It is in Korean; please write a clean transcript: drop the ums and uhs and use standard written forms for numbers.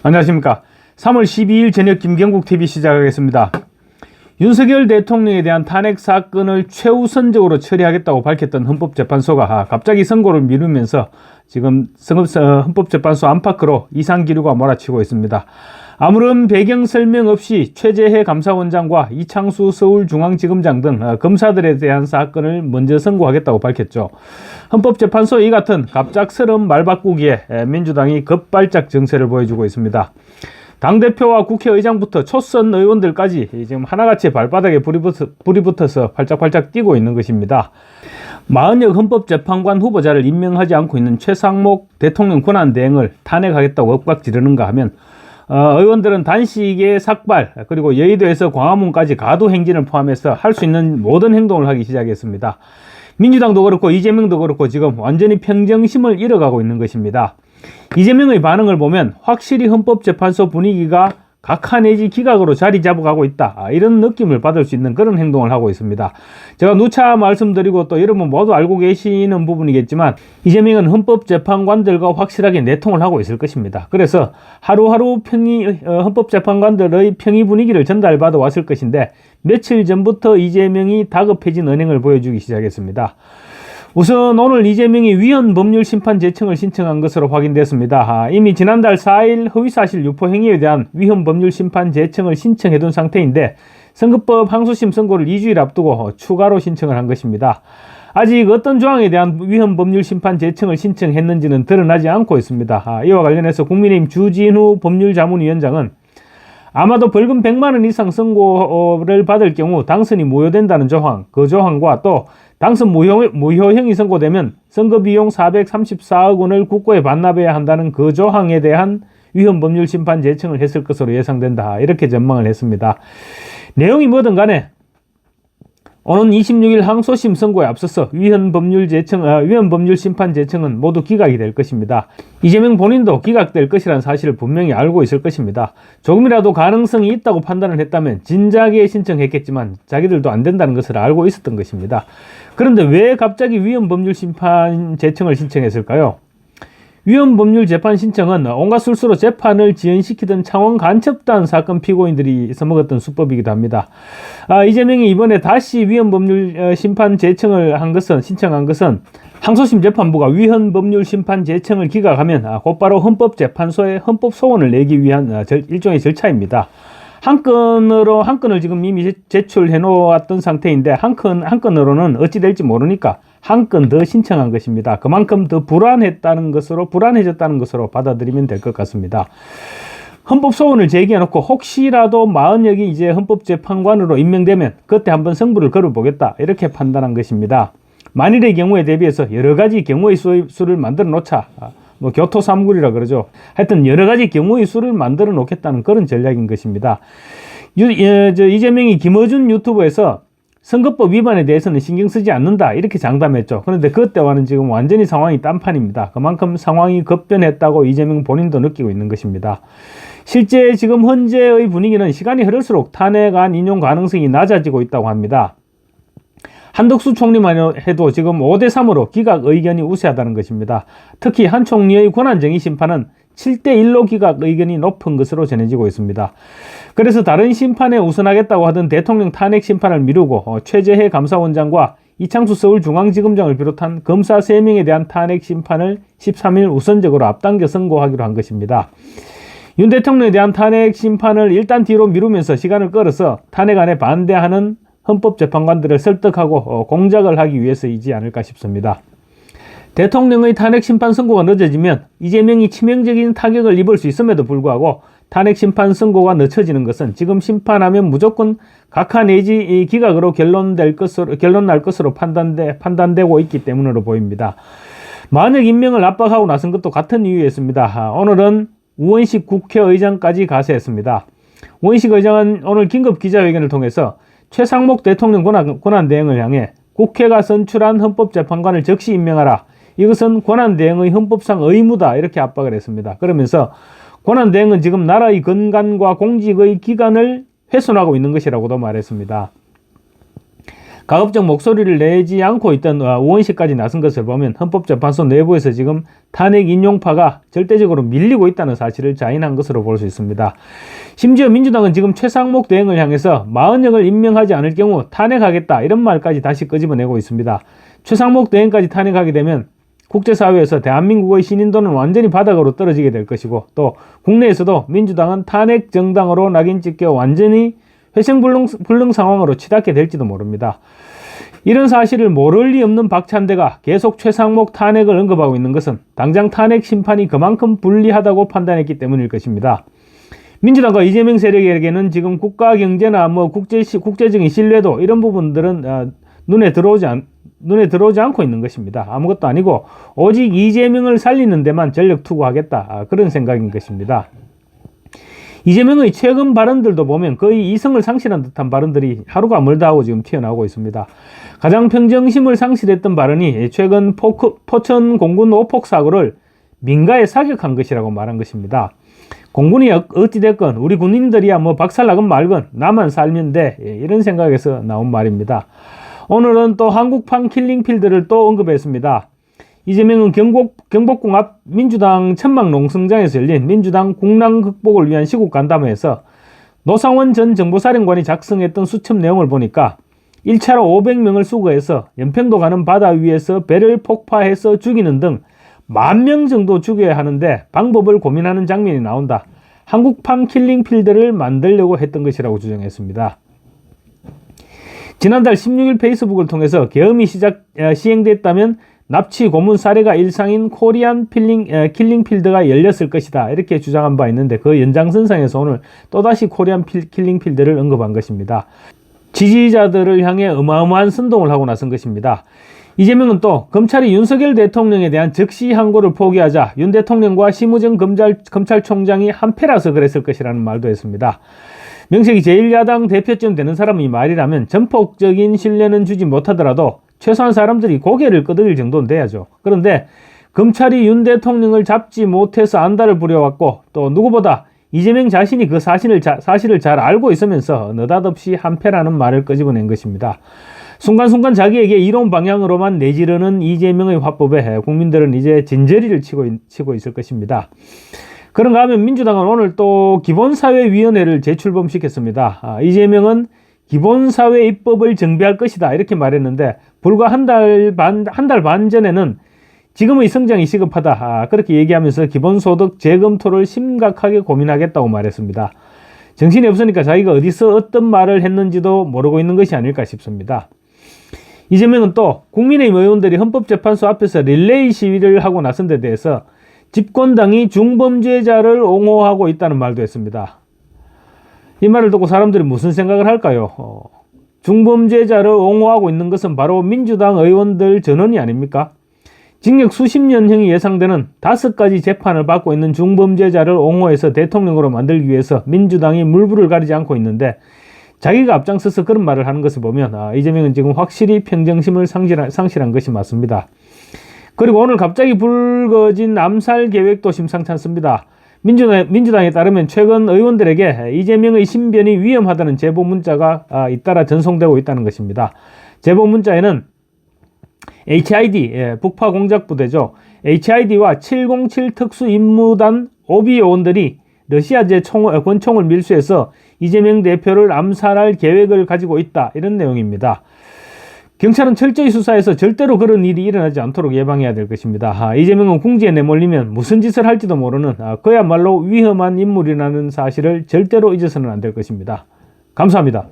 안녕하십니까. 3월 12일 저녁 김경국 TV 시작하겠습니다. 윤석열 대통령에 대한 탄핵 사건을 최우선적으로 처리하겠다고 밝혔던 헌법재판소가 갑자기 선고를 미루면서 지금 헌법재판소 안팎으로 이상기류가 몰아치고 있습니다. 아무런 배경 설명 없이 최재해 감사원장과 이창수 서울중앙지검장 등 검사들에 대한 사건을 먼저 선고하겠다고 밝혔죠. 헌법재판소 이 같은 갑작스러운 말바꾸기에 민주당이 급발작 정세를 보여주고 있습니다. 당대표와 국회의장부터 초선 의원들까지 지금 하나같이 발바닥에 불이 붙어서 팔짝팔짝 뛰고 있는 것입니다. 40여 헌법재판관 후보자를 임명하지 않고 있는 최상목 대통령 권한대행을 탄핵하겠다고 엇박 지르는가 하면 의원들은 단식에 삭발 그리고 여의도에서 광화문까지 가도 행진을 포함해서 할 수 있는 모든 행동을 하기 시작했습니다. 민주당도 그렇고 이재명도 그렇고 지금 완전히 평정심을 잃어가고 있는 것입니다. 이재명의 반응을 보면 확실히 헌법재판소 분위기가 각하 내지 기각으로 자리 잡아가고 있다, 이런 느낌을 받을 수 있는 그런 행동을 하고 있습니다. 제가 누차 말씀드리고 또 여러분 모두 알고 계시는 부분이겠지만 이재명은 헌법재판관들과 확실하게 내통을 하고 있을 것입니다. 그래서 하루하루 헌법재판관들의 평의 분위기를 전달받아 왔을 것인데 며칠 전부터 이재명이 다급해진 언행을 보여주기 시작했습니다. 우선 오늘 이재명이 위헌 법률 심판 제청을 신청한 것으로 확인됐습니다. 이미 지난달 4일 허위사실 유포 행위에 대한 위헌 법률 심판 제청을 신청해둔 상태인데 선거법 항소심 선고를 2주일 앞두고 추가로 신청을 한 것입니다. 아직 어떤 조항에 대한 위헌 법률 심판 제청을 신청했는지는 드러나지 않고 있습니다. 이와 관련해서 국민의힘 주진우 법률자문위원장은 아마도 벌금 100만 원 이상 선고를 받을 경우 당선이 무효된다는 조항, 그 조항과 또 당선 무효형이 선고되면 선거비용 434억 원을 국고에 반납해야 한다는 그 조항에 대한 위헌 법률 심판 제청을 했을 것으로 예상된다, 이렇게 전망을 했습니다. 내용이 뭐든 간에 오는 26일 항소심 선고에 앞서서 위헌 법률 심판 제청은 모두 기각이 될 것입니다. 이재명 본인도 기각될 것이라는 사실을 분명히 알고 있을 것입니다. 조금이라도 가능성이 있다고 판단을 했다면 진작에 신청했겠지만 자기들도 안 된다는 것을 알고 있었던 것입니다. 그런데 왜 갑자기 위헌 법률 심판 제청을 신청했을까요? 위헌 법률 재판 신청은 온갖 술수로 재판을 지연시키던 창원 간첩단 사건 피고인들이 써먹었던 수법이기도 합니다. 이재명이 이번에 다시 위헌 법률 심판 제청을 신청한 것은 항소심 재판부가 위헌 법률 심판 제청을 기각하면 곧바로 헌법재판소에 헌법 소원을 내기 위한 일종의 절차입니다. 한 건을 지금 이미 제출해 놓았던 상태인데 한 건으로는 어찌 될지 모르니까 한 건 더 신청한 것입니다. 그만큼 더 불안해졌다는 것으로 받아들이면 될 것 같습니다. 헌법 소원을 제기해 놓고 혹시라도 40여기 이제 헌법재판관으로 임명되면 그때 한번 승부를 걸어보겠다, 이렇게 판단한 것입니다. 만일의 경우에 대비해서 여러 가지 경우의 수를 만들어 놓자, 교토삼굴이라 그러죠. 하여튼 여러 가지 경우의 수를 만들어 놓겠다는 그런 전략인 것입니다. 이재명이 김어준 유튜브에서 선거법 위반에 대해서는 신경 쓰지 않는다, 이렇게 장담했죠. 그런데 그때와는 지금 완전히 상황이 딴판입니다. 그만큼 상황이 급변했다고 이재명 본인도 느끼고 있는 것입니다. 실제 지금 현재의 분위기는 시간이 흐를수록 탄핵안 인용 가능성이 낮아지고 있다고 합니다. 한덕수 총리만 해도 지금 5대3으로 기각 의견이 우세하다는 것입니다. 특히 한 총리의 권한쟁의 심판은 7대1로 기각 의견이 높은 것으로 전해지고 있습니다. 그래서 다른 심판에 우선하겠다고 하던 대통령 탄핵 심판을 미루고 최재해 감사원장과 이창수 서울중앙지검장을 비롯한 검사 3명에 대한 탄핵 심판을 13일 우선적으로 앞당겨 선고하기로 한 것입니다. 윤 대통령에 대한 탄핵 심판을 일단 뒤로 미루면서 시간을 끌어서 탄핵안에 반대하는 헌법재판관들을 설득하고 공작을 하기 위해서이지 않을까 싶습니다. 대통령의 탄핵 심판 선고가 늦어지면 이재명이 치명적인 타격을 입을 수 있음에도 불구하고 탄핵 심판 선고가 늦춰지는 것은 지금 심판하면 무조건 각하 내지 기각으로 결론 날 것으로 판단되고 있기 때문으로 보입니다. 만약 임명을 압박하고 나선 것도 같은 이유였습니다. 오늘은 우원식 국회의장까지 가세했습니다. 우원식 의장은 오늘 긴급 기자회견을 통해서 최상목 대통령 권한대행을 향해 국회가 선출한 헌법재판관을 즉시 임명하라, 이것은 권한대행의 헌법상 의무다, 이렇게 압박을 했습니다. 그러면서 권한대행은 지금 나라의 건강과 공직의 기관을 훼손하고 있는 것이라고도 말했습니다. 가급적 목소리를 내지 않고 있던 우원식까지 나선 것을 보면 헌법재판소 내부에서 지금 탄핵 인용파가 절대적으로 밀리고 있다는 사실을 자인한 것으로 볼 수 있습니다. 심지어 민주당은 지금 최상목 대행을 향해서 마흔영을 임명하지 않을 경우 탄핵하겠다 이런 말까지 다시 끄집어내고 있습니다. 최상목 대행까지 탄핵하게 되면 국제사회에서 대한민국의 신인도는 완전히 바닥으로 떨어지게 될 것이고, 또 국내에서도 민주당은 탄핵 정당으로 낙인 찍혀 완전히 회생불능 상황으로 치닫게 될지도 모릅니다. 이런 사실을 모를 리 없는 박찬대가 계속 최상목 탄핵을 언급하고 있는 것은 당장 탄핵 심판이 그만큼 불리하다고 판단했기 때문일 것입니다. 민주당과 이재명 세력에게는 지금 국가 경제나 국제적인 신뢰도 이런 부분들은 눈에 들어오지 않고 있는 것입니다. 아무것도 아니고 오직 이재명을 살리는 데만 전력 투구하겠다, 그런 생각인 것입니다. 이재명의 최근 발언들도 보면 거의 이성을 상실한 듯한 발언들이 하루가 멀다 하고 지금 튀어나오고 있습니다. 가장 평정심을 상실했던 발언이 최근 포천 공군 오폭 사고를 민가에 사격한 것이라고 말한 것입니다. 공군이 어찌됐건 우리 군인들이야 뭐 박살나건 말건 나만 살면 돼, 이런 생각에서 나온 말입니다. 오늘은 또 한국판 킬링필드를 또 언급했습니다. 이재명은 경복궁 앞 민주당 천막 농성장에서 열린 민주당 국난 극복을 위한 시국 간담회에서 노상원 전 정보사령관이 작성했던 수첩 내용을 보니까 1차로 500명을 수거해서 연평도 가는 바다 위에서 배를 폭파해서 죽이는 등 10,000명 정도 죽여야 하는데 방법을 고민하는 장면이 나온다. 한국판 킬링필드를 만들려고 했던 것이라고 주장했습니다. 지난달 16일 페이스북을 통해서 계엄이 시행됐다면 납치 고문 사례가 일상인 코리안 킬링필드가 열렸을 것이다, 이렇게 주장한 바 있는데 그 연장선상에서 오늘 또다시 코리안 킬링필드를 언급한 것입니다. 지지자들을 향해 어마어마한 선동을 하고 나선 것입니다. 이재명은 또 검찰이 윤석열 대통령에 대한 즉시 항고를 포기하자 윤 대통령과 심우정 검찰총장이 한패라서 그랬을 것이라는 말도 했습니다. 명색이 제1야당 대표쯤 되는 사람이 말이라면 전폭적인 신뢰는 주지 못하더라도 최소한 사람들이 고개를 끄덕일 정도는 돼야죠. 그런데 검찰이 윤 대통령을 잡지 못해서 안달을 부려왔고, 또 누구보다 이재명 자신이 그 사실을 잘 알고 있으면서 느닷없이 한패라는 말을 끄집어낸 것입니다. 순간순간 자기에게 이런 방향으로만 내지르는 이재명의 화법에 국민들은 이제 진저리를 치고 있을 것입니다. 그런가 하면 민주당은 오늘 또 기본사회위원회를 재출범시켰습니다. 이재명은 기본사회 입법을 정비할 것이다, 이렇게 말했는데 불과 한 달 반 전에는 지금의 성장이 시급하다, 그렇게 얘기하면서 기본소득 재검토를 심각하게 고민하겠다고 말했습니다. 정신이 없으니까 자기가 어디서 어떤 말을 했는지도 모르고 있는 것이 아닐까 싶습니다. 이재명은 또 국민의힘 의원들이 헌법재판소 앞에서 릴레이 시위를 하고 나선 데 대해서 집권당이 중범죄자를 옹호하고 있다는 말도 했습니다. 이 말을 듣고 사람들이 무슨 생각을 할까요? 중범죄자를 옹호하고 있는 것은 바로 민주당 의원들 전원이 아닙니까? 징역 수십 년형이 예상되는 5가지 재판을 받고 있는 중범죄자를 옹호해서 대통령으로 만들기 위해서 민주당이 물불을 가리지 않고 있는데 자기가 앞장서서 그런 말을 하는 것을 보면 이재명은 지금 확실히 평정심을 상실한 것이 맞습니다. 그리고 오늘 갑자기 불거진 암살 계획도 심상치 않습니다. 민주당에 따르면 최근 의원들에게 이재명의 신변이 위험하다는 제보 문자가 잇따라 전송되고 있다는 것입니다. 제보 문자에는 HID, 북파 공작부대죠. HID와 707 특수임무단 오비 요원들이 러시아제 권총을 밀수해서 이재명 대표를 암살할 계획을 가지고 있다, 이런 내용입니다. 경찰은 철저히 수사해서 절대로 그런 일이 일어나지 않도록 예방해야 될 것입니다. 이재명은 궁지에 내몰리면 무슨 짓을 할지도 모르는 그야말로 위험한 인물이라는 사실을 절대로 잊어서는 안 될 것입니다. 감사합니다.